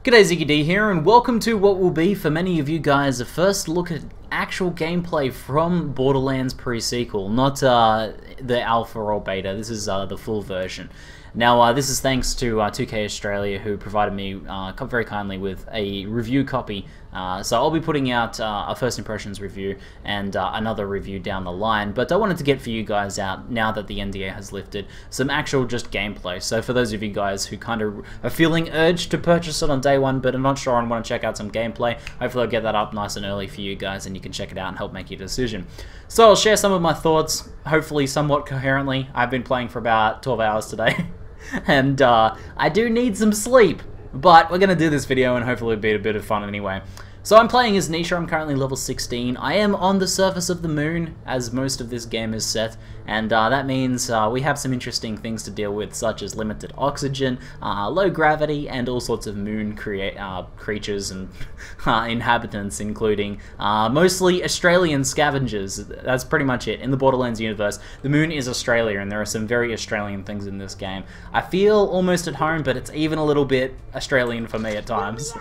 G'day, ZiggyD here, and welcome to what will be, for many of you guys, a first look at actual gameplay from Borderlands pre-sequel, not the alpha or beta. This is the full version. Now, this is thanks to 2K Australia, who provided me very kindly with a review copy. So I'll be putting out a first impressions review and another review down the line. But I wanted to get for you guys out, now that the NDA has lifted, some actual just gameplay. So for those of you guys who kind of are feeling urged to purchase it on day one, but are not sure and want to check out some gameplay, hopefully I'll get that up nice and early for you guys, and you can check it out and help make your decision. So I'll share some of my thoughts, hopefully somewhat coherently. I've been playing for about 12 hours today. And I do need some sleep, but we're going to do this video and hopefully it'll be a bit of fun anyway. So I'm playing as Nisha. I'm currently level 16. I am on the surface of the moon, as most of this game is set, and that means we have some interesting things to deal with, such as limited oxygen, low gravity, and all sorts of moon creatures and inhabitants, including mostly Australian scavengers. That's pretty much it. In the Borderlands universe, the moon is Australia, and there are some very Australian things in this game. I feel almost at home, but it's even a little bit Australian for me at times.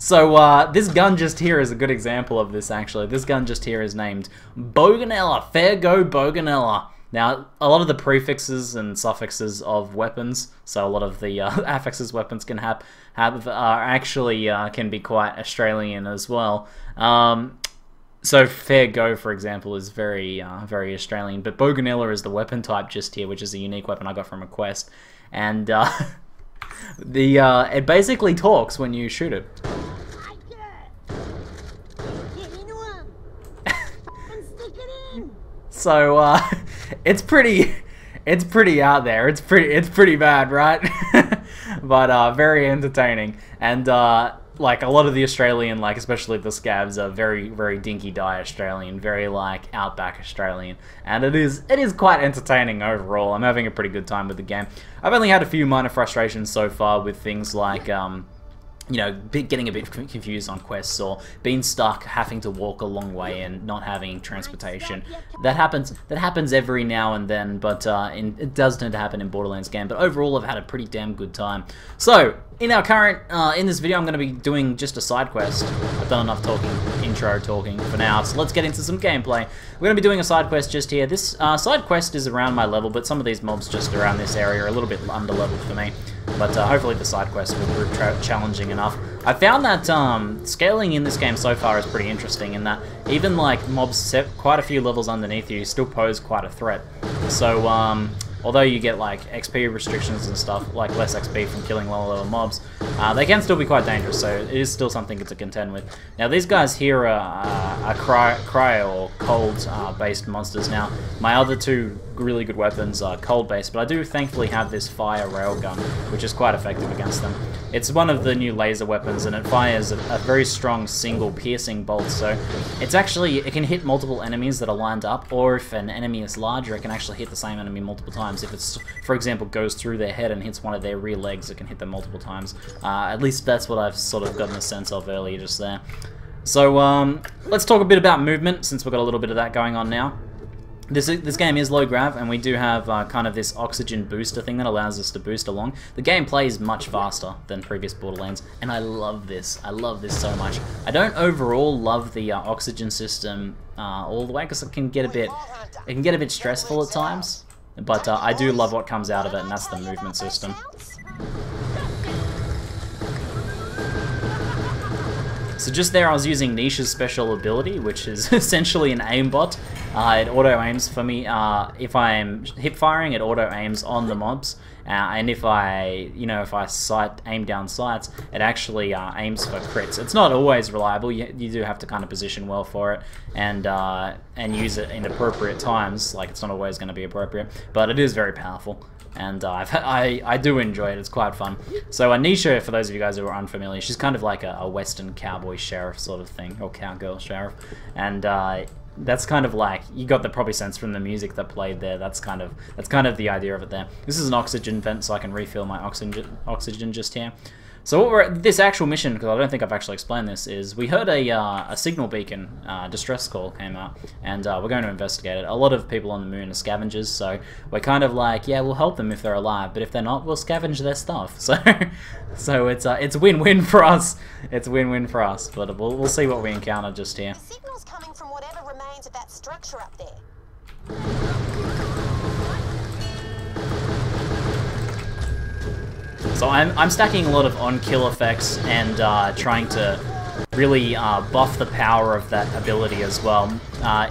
So, this gun just here is a good example of this, actually. This gun just here is named Boganella. Fair go, Boganella. Now, a lot of the prefixes and suffixes of weapons, so a lot of the affixes weapons can have actually can be quite Australian as well. So fair go, for example, is very Australian, but Boganella is the weapon type just here, which is a unique weapon I got from a quest, and it basically talks when you shoot it. So it's pretty out there. It's pretty bad, right? But very entertaining, and like a lot of the Australian, like especially the scavs, are very dinky die Australian, very like outback Australian, and it is quite entertaining overall. I'm having a pretty good time with the game. I've only had a few minor frustrations so far with things like you know, getting a bit confused on quests, or being stuck, having to walk a long way and not having transportation. That happens every now and then, but it does tend to happen in Borderlands game. But overall, I've had a pretty damn good time. So, in our current, in this video, I'm going to be doing just a side quest. I've done enough intro talking for now, so let's get into some gameplay. We're going to be doing a side quest just here. This side quest is around my level, but some of these mobs just around this area are a little bit under level for me. But hopefully the side quest will prove challenging enough. I found that scaling in this game so far is pretty interesting, in that even like mobs set quite a few levels underneath you still pose quite a threat. So although you get like XP restrictions and stuff, like less XP from killing lower level mobs, they can still be quite dangerous, so it is still something to contend with. Now these guys here are cryo or cold based monsters. Now my other two really good weapons are cold based, but I do thankfully have this fire railgun, which is quite effective against them. It's one of the new laser weapons, and it fires a very strong single piercing bolt, so it can hit multiple enemies that are lined up, or if an enemy is larger, it can actually hit the same enemy multiple times. If it's, for example, goes through their head and hits one of their rear legs, it can hit them multiple times. At least that's what I've sort of gotten a sense of earlier just there. So let's talk a bit about movement, since we've got a little bit of that going on now. This game is low grav, and we do have kind of this oxygen booster thing that allows us to boost along. The gameplay is much faster than previous Borderlands, and I love this. I love this so much. I don't overall love the oxygen system all the way, because it can get a bit stressful at times. But I do love what comes out of it, and that's the movement system. So just there I was using Nisha's special ability, which is essentially an aimbot. It auto-aims for me. If I'm hip-firing, it auto-aims on the mobs. And if I aim down sights, it actually aims for crits. It's not always reliable. You do have to kind of position well for it, and use it in appropriate times. Like, it's not always going to be appropriate, but it is very powerful. And I do enjoy it. It's quite fun. So Nisha, for those of you guys who are unfamiliar, she's kind of like a Western cowboy sheriff sort of thing, or cowgirl sheriff, and that's kind of like, you got the probably sense from the music that played there. That's kind of the idea of it there. This is an oxygen vent, so I can refill my oxygen just here. So what we're this actual mission, because I don't think I've actually explained this, is we heard a signal beacon distress call came out, and we're going to investigate it. A lot of people on the moon are scavengers, so we're kind of like, yeah, we'll help them if they're alive, but if they're not, we'll scavenge their stuff. So, so it's win-win for us. It's win-win for us. But we'll see what we encounter just here. The signal's coming from whatever remains of that structure up there. So I'm stacking a lot of on-kill effects and trying to really buff the power of that ability as well,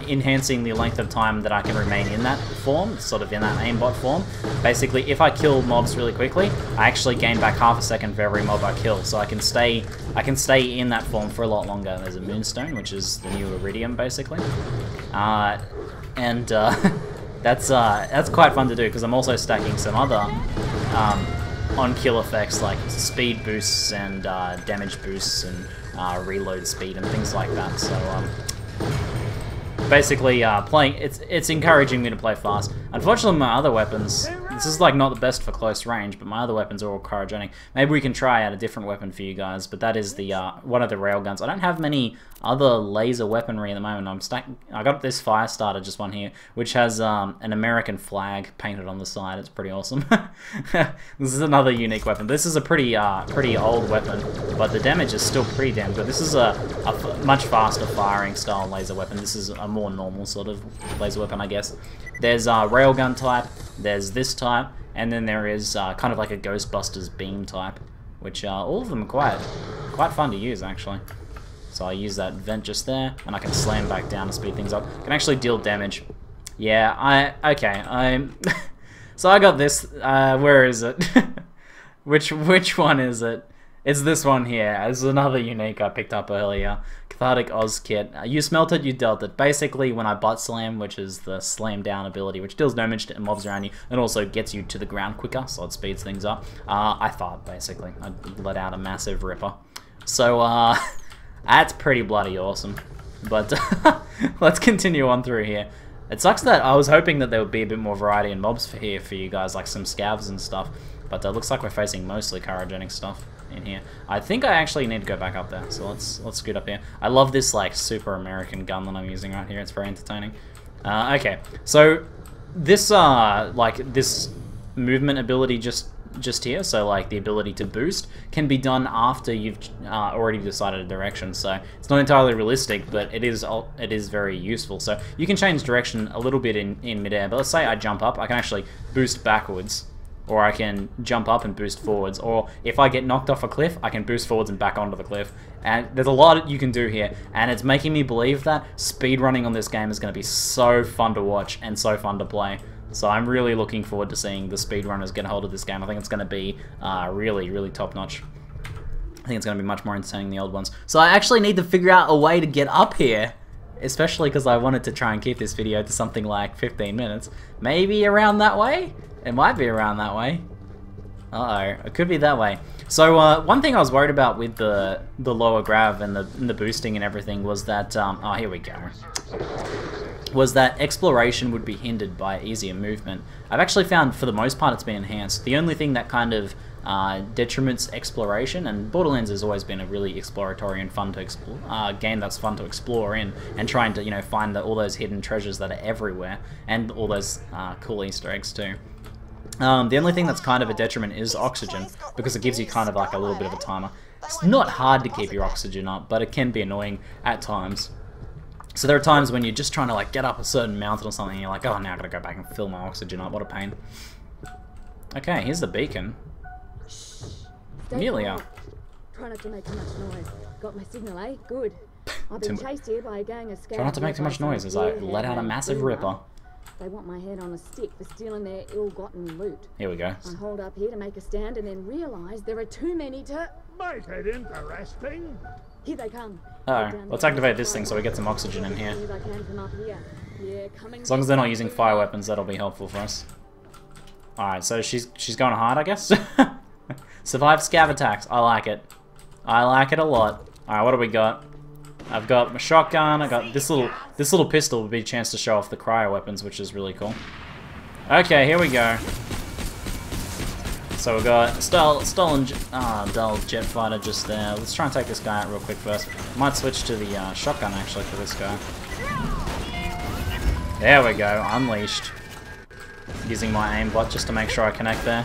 enhancing the length of time that I can remain in that form, sort of in that aimbot form. Basically, if I kill mobs really quickly, I actually gain back half a second for every mob I kill, so I can stay in that form for a lot longer. There's a moonstone, which is the new iridium, basically, that's quite fun to do because I'm also stacking some other on-kill effects like speed boosts and damage boosts and reload speed and things like that. So basically, playing it's encouraging me to play fast. Unfortunately, my other weapons, this is like not the best for close range, but my other weapons are all cryogenic. Maybe we can try out a different weapon for you guys, but that is the one of the railguns. I don't have many other laser weaponry at the moment. I got this fire starter, just one here, which has an American flag painted on the side. It's pretty awesome. This is another unique weapon. This is a pretty old weapon, but the damage is still pretty damn good. This is a much faster firing style laser weapon. This is a more normal sort of laser weapon, I guess. There's railgun type, there's this type, and then there is kind of like a Ghostbusters beam type, which all of them are quite fun to use, actually. So I use that vent just there, and I can slam back down to speed things up. I can actually deal damage. Yeah, so I got this, where is it? which one is it? It's this one here. This is another unique I picked up earlier. Cathartic Oz Kit. You smelt it, you dealt it. Basically, when I butt slam, which is the slam down ability, which deals damage to mobs around you, and also gets you to the ground quicker, so it speeds things up. I thought, basically. I let out a massive ripper. So, that's pretty bloody awesome. But, let's continue on through here. It sucks that I was hoping that there would be a bit more variety in mobs for you guys, like some scavs and stuff. But it looks like we're facing mostly cryogenic stuff in here. I think I actually need to go back up there, so let's scoot up here. I love this like super American gun that I'm using right here. It's very entertaining. Okay, so this this movement ability just here, so like the ability to boost, can be done after you've already decided a direction. So it's not entirely realistic, but it is very useful. So you can change direction a little bit in midair. But let's say I jump up, I can actually boost backwards. Or I can jump up and boost forwards. Or if I get knocked off a cliff, I can boost forwards and back onto the cliff. And there's a lot you can do here. And it's making me believe that speedrunning on this game is going to be so fun to watch and so fun to play. So I'm really looking forward to seeing the speedrunners get a hold of this game. I think it's going to be really, really top-notch. I think it's going to be much more entertaining than the old ones. So I actually need to figure out a way to get up here. Especially because I wanted to try and keep this video to something like 15 minutes. Maybe around that way? It might be around that way. Uh-oh, it could be that way. So one thing I was worried about with the lower grav and the boosting and everything was that, oh, here we go. Was that exploration would be hindered by easier movement. I've actually found, for the most part, it's been enhanced. The only thing that kind of detriments exploration, and Borderlands has always been a really exploratory and fun to explore game that's fun to explore in, and trying to, you know, find all those hidden treasures that are everywhere, and all those cool Easter eggs too. The only thing that's kind of a detriment is oxygen, because it gives you kind of like a little bit of a timer. It's not hard to keep your oxygen up, but it can be annoying at times. So there are times when you're just trying to like get up a certain mountain or something, and you're like, oh, now I've got to go back and fill my oxygen up. What a pain. Okay, here's the beacon. Amelia. Try not to make too much noise. Got my signal, eh? Good. I've been chased here by a gang of scouts. Try not to make too much noise as I let out a massive ripper. They want my head on a stick for stealing their ill-gotten loot. Here we go. I hold up here to make a stand and then realise there are too many to... Make it interesting. Here they come. Oh, let's activate this thing so we get some oxygen in here. As I can from up here. Yeah, coming. As long as they're not using fire weapons, that'll be helpful for us. Alright, so she's going hard, I guess. Survive scav attacks. I like it. I like it a lot. Alright, what do we got? I've got my shotgun. I got this little pistol would be a chance to show off the cryo weapons, which is really cool. Okay, here we go. So we've got a stolen dull jet fighter just there. Let's try and take this guy out real quick first. Might switch to the shotgun actually for this guy. There we go, unleashed. Using my aimbot just to make sure I connect there.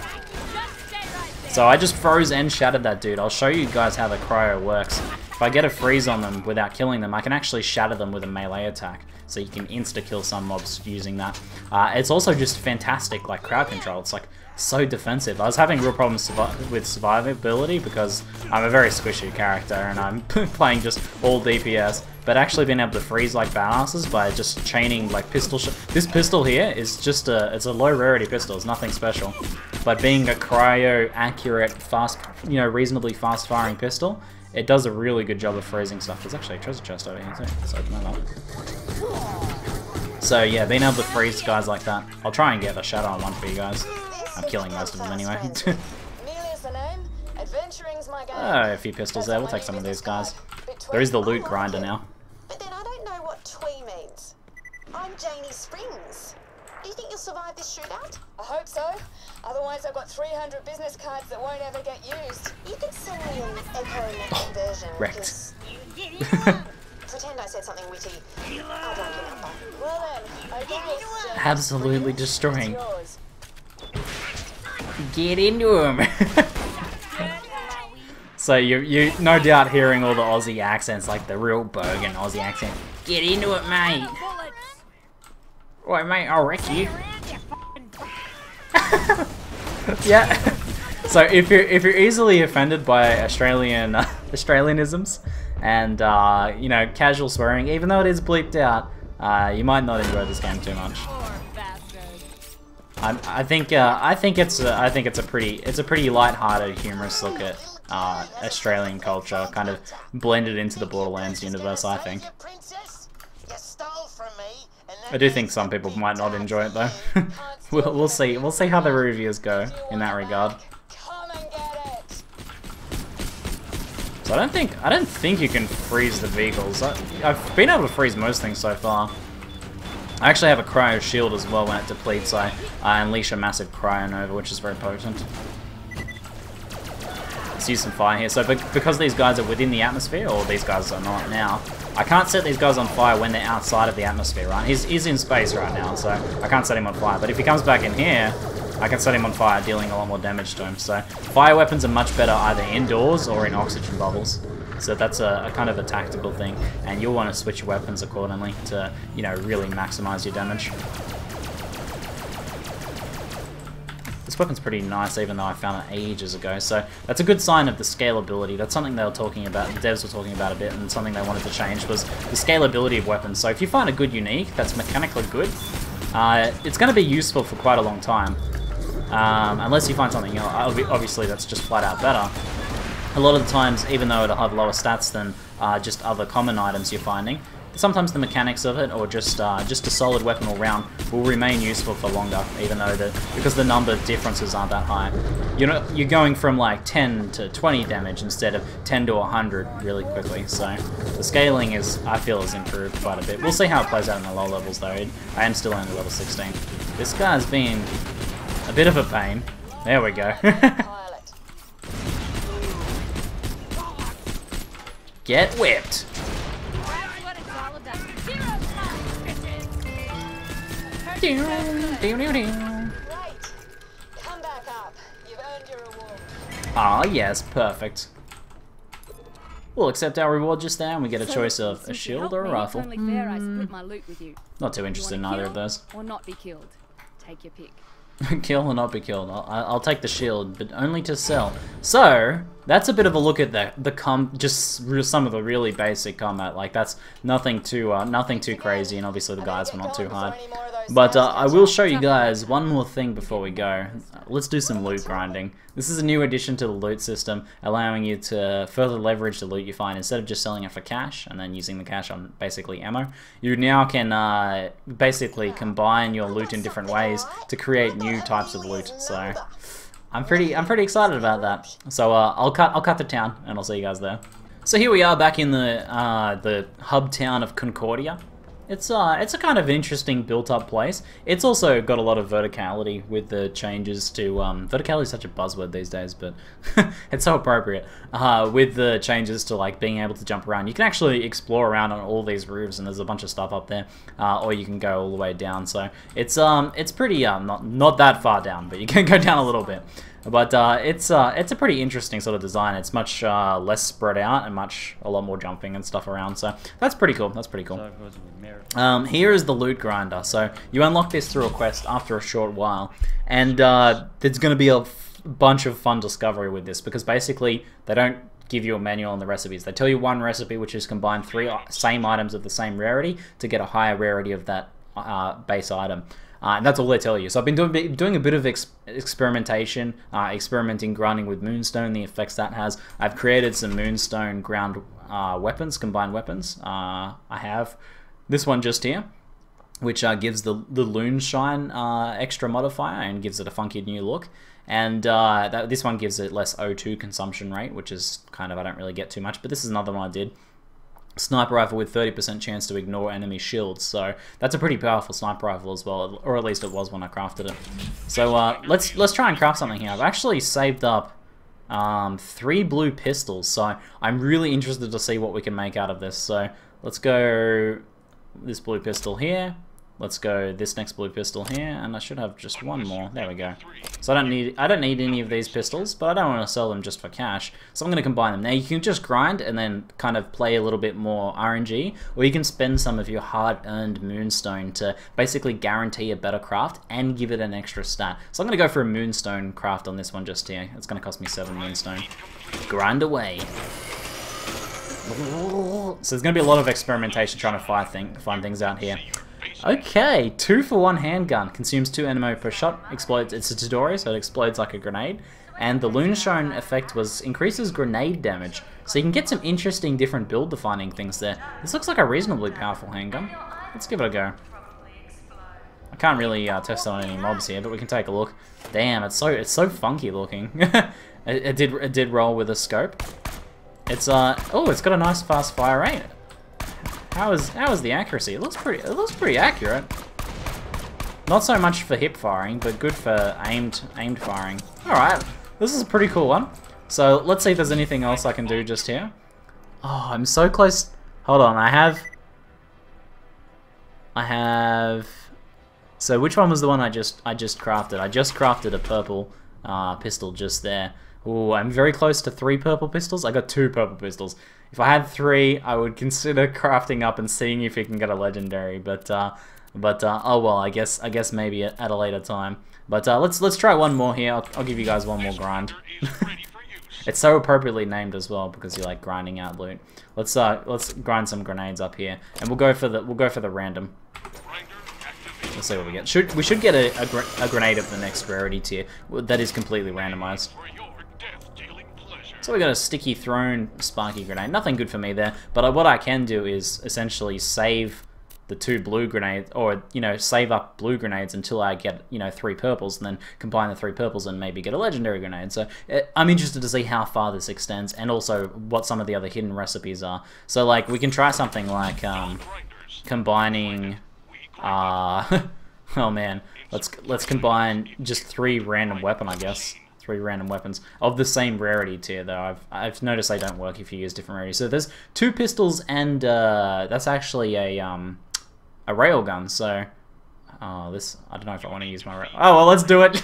So I just froze and shattered that dude. I'll show you guys how the cryo works. If I get a freeze on them without killing them, I can actually shatter them with a melee attack. So you can insta-kill some mobs using that. It's also just fantastic, like, crowd control. It's, like, so defensive. I was having real problems with survivability because I'm a very squishy character and I'm playing just all DPS. But actually being able to freeze like badasses by just chaining, like, pistol this pistol here is just it's a low-rarity pistol. It's nothing special. But being a cryo-accurate, fast, you know, reasonably fast-firing pistol, it does a really good job of freezing stuff. There's actually a treasure chest over here too. Let's open that up. So yeah, being able to freeze guys like that. I'll try and get a shadow on one for you guys. I'm killing most of them anyway. Oh, a few pistols there. We'll take some of these guys. There is the loot grinder now. But then I don't know what twee means. I'm Janie Springs. Do you think you'll survive this shootout? I hope so. Otherwise, I've got 300 business cards that won't ever get used. You could send me an echo version. Wrecked. Pretend I said something witty. I'll drag your number. Well then, okay. Absolutely destroying. Get into him. So you no doubt hearing all the Aussie accents, like the real Bergen Aussie accent. Get into it, mate. Right, mate, I'll wreck you. Yeah. So if you're easily offended by Australianisms and you know, casual swearing, even though it is bleeped out, you might not enjoy this game too much. I think it's a pretty light-hearted, humorous look at Australian culture, kind of blended into the Borderlands universe. I think. I do think some people might not enjoy it though. we'll see. We'll see how the reviews go in that regard. So I don't think you can freeze the vehicles. I've been able to freeze most things so far. I actually have a cryo shield as well when it depletes, so I unleash a massive cryo nova, which is very potent. Let's use some fire here. So because these guys are within the atmosphere, or these guys are not now, I can't set these guys on fire when they're outside of the atmosphere, right? He's in space right now, so I can't set him on fire. But if he comes back in here, I can set him on fire, dealing a lot more damage to him. So fire weapons are much better either indoors or in oxygen bubbles. So that's a kind of a tactical thing, and you'll want to switch your weapons accordingly to, you know, really maximize your damage. This weapon's pretty nice, even though I found it ages ago, so that's a good sign of the scalability. That's something they were talking about, the devs were talking about a bit, and something they wanted to change was the scalability of weapons. So if you find a good unique that's mechanically good, it's going to be useful for quite a long time. Unless you find something, you know, obviously that's just flat out better. A lot of the times, even though it'll have lower stats than just other common items you're finding, sometimes the mechanics of it, or just a solid weapon all round, will remain useful for longer, even though because the number differences aren't that high. You know, you're going from like 10 to 20 damage instead of 10 to 100 really quickly. So the scaling I feel has improved quite a bit. We'll see how it plays out in the low levels though. I am still only level 16. This guy's been a bit of a pain. There we go. Get whipped. Come back up. You've earned your reward. Ah, yes, perfect. We'll accept our reward just there, and we get a choice of a shield or a rifle. It's only fair I split my loot with you. Not too interested in either of those. Or not be killed. Take your pick. Kill or not be killed. I'll take the shield, but only to sell. So that's a bit of a look at just some of the really basic combat. Like that's nothing too crazy, and obviously the guys were not too hard. But I will show you guys one more thing before we go. Let's do some loot grinding. This is a new addition to the loot system, allowing you to further leverage the loot you find. Instead of just selling it for cash and then using the cash on basically ammo, you now can basically combine your loot in different ways to create new types of loot. So I'm pretty excited about that. So I'll cut the town, and I'll see you guys there. So here we are back in the hub town of Concordia. it's a kind of interesting built-up place. It's also got a lot of verticality with the changes to verticality is such a buzzword these days, but it's so appropriate. With the changes to like being able to jump around, you can actually explore around on all these roofs, and there's a bunch of stuff up there, or you can go all the way down. So it's pretty not that far down, but you can go down a little bit. But it's a pretty interesting sort of design. It's much less spread out and a lot more jumping and stuff around. So that's pretty cool. That's pretty cool. Here is the loot grinder. So you unlock this through a quest after a short while, and there's going to be a bunch of fun discovery with this, because basically they don't give you a manual on the recipes. They tell you one recipe, which is combine 3 same items of the same rarity to get a higher rarity of that base item. And that's all they tell you. So I've been doing a bit of experimentation, experimenting grinding with moonstone, the effects that has. I've created some moonstone ground weapons, combined weapons. I have this one just here, which gives the loon shine extra modifier and gives it a funky new look. And this one gives it less O2 consumption rate, which is kind of, I don't really get too much, but this is another one I did. Sniper rifle with 30% chance to ignore enemy shields, so that's a pretty powerful sniper rifle as well, or at least it was when I crafted it. So let's try and craft something here. I've actually saved up 3 blue pistols, so I'm really interested to see what we can make out of this. So let's go this blue pistol here. Let's go this next blue pistol here, and I should have just one more. There we go. So I don't need any of these pistols, but I don't want to sell them just for cash. So I'm going to combine them. Now you can just grind and then kind of play a little bit more RNG, or you can spend some of your hard-earned moonstone to basically guarantee a better craft and give it an extra stat. So I'm going to go for a moonstone craft on this one just here. It's going to cost me 7 moonstone. Grind away. So there's going to be a lot of experimentation trying to find things out here. Okay, 2-for-1 handgun. Consumes 2 ammo per shot. Explodes. It's a tutorial, so it explodes like a grenade. And the Loonshine effect increases grenade damage. So you can get some interesting different build defining things there. This looks like a reasonably powerful handgun. Let's give it a go. I can't really test it on any mobs here, but we can take a look. Damn, it's so funky looking. it did roll with a scope. It's it's got a nice fast fire rate. How is the accuracy? It looks pretty accurate. Not so much for hip firing, but good for aimed firing. All right, this is a pretty cool one. So let's see if there's anything else I can do just here. Oh, I'm so close. Hold on, I have. So which one was the one I just crafted? I just crafted a purple pistol just there. Ooh, I'm very close to 3 purple pistols. I got 2 purple pistols. If I had 3, I would consider crafting up and seeing if you can get a legendary. But oh well, I guess maybe at a later time. But let's try one more here. I'll give you guys one more grind. It's so appropriately named as well because you like grinding out loot. Let's grind some grenades up here, and we'll go for the random. Let's see what we get. We should get a grenade of the next rarity tier that is completely randomized. So we got a sticky thrown sparky grenade. Nothing good for me there, but what I can do is essentially save the 2 blue grenades, or save up blue grenades until I get 3 purples, and then combine the 3 purples and maybe get a legendary grenade. So I'm interested to see how far this extends, and also what some of the other hidden recipes are. So like we can try something like combining. Oh man, let's combine just 3 random weapon, I guess. 3 random weapons of the same rarity tier, though. I've noticed they don't work if you use different rarities. So there's 2 pistols, and that's actually a railgun. So this, I don't know if I want to use my rail. Oh well, let's do it.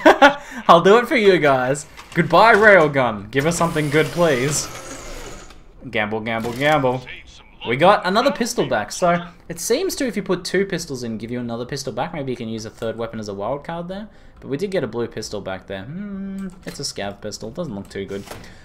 I'll do it for you guys. Goodbye, railgun. Give us something good, please. Gamble, gamble, gamble. We got another pistol back. So it seems to, if you put 2 pistols in, give you another pistol back. Maybe you can use a 3rd weapon as a wild card there. But we did get a blue pistol back there. It's a scav pistol. Doesn't look too good.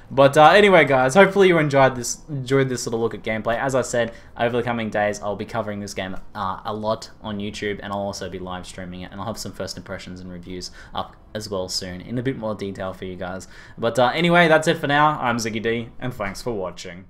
But anyway, guys, hopefully you enjoyed this little look at gameplay. As I said, over the coming days, I'll be covering this game a lot on YouTube, and I'll also be live streaming it, and I'll have some first impressions and reviews up as well soon in a bit more detail for you guys. But anyway, that's it for now. I'm ZiggyD, and thanks for watching.